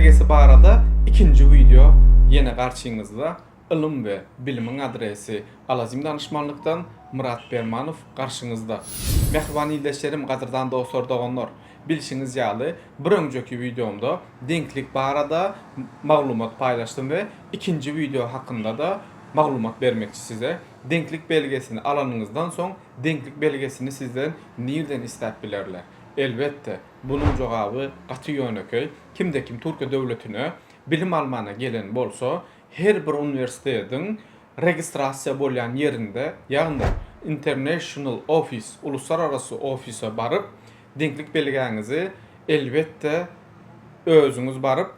belgesi barada ikinci video yine karşınızda. Ilim ve bilimin adresi Alazim Danışmanlıktan Murat Bermanov karşınızda. Mehriban ildeşlerim, qadırdan dostlar doğanlar. Bilişiniz ýaly bir öňjeki videomda denklik barada maglumat paylaştım ve ikinci video hakkında da maglumat bermekçi size. Denklik belgesini alanınızdan soň denklik belgesini sizden nereden isläp bilerler? Elbette bunun jogabı gaty ýöneköy. Kimde kim Türkiýe döwletine bilim almana gelen bolsa, her bir üniversiteden registrasiya bolýan yerinde, ýagny International Office, uluslararası ofise barıp denklik belgeňizi elbette özüňiz barıp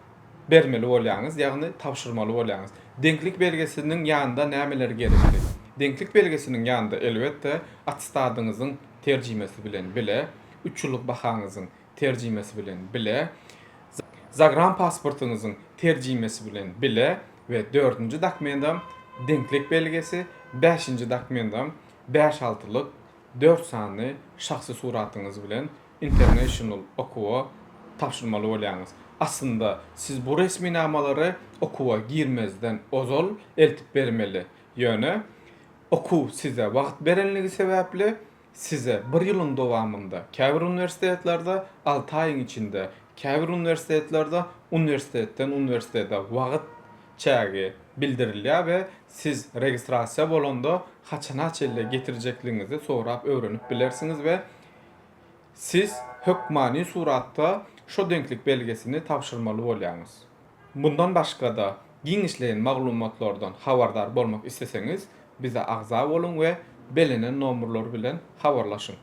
bermeli bolýaňyz, ýagny tapşyrmaly bolýaňyz. Denklik belgesinin ýanynda nämeler gerekli? Denklik belgesinin ýanynda elbette attestadyňyzyň terjimesi bilen bile, 3 ýyllyk bahaňyzyň terjimesi bilen bile, zagran pasportuňyzyň terjimesi bilen bile ve 4-nji dokumentam denklik belgesi, 5-nji dokumentam 5-6-lyk 4 sanly şahsy suratyňyz bilen international okuwa tapşyrmaly bolýaňyz. Aslında siz bu resminamалary okuwa girmezden ozal eltip bermeli. Ýöne oku size wagt berenligi sebäpli size 1 ýylyň dowamında käbir universitetlerde 6 aýyň içinde, käbir universitetlerde universitetden universitete wagt çägi bildirilýär we siz registrasiya bolanda haçana-çelle getirijekligiňizi sorap öwrenip bilersiňiz we siz hökmani suratda şo denklik belgesini tapşyrmaly bolýaňyz. Bundan başga da giňişleýän maglumatlardan habardar bolmak isteseňiz bize agza bolun we belenen nomurlar bilen habarlaşyň.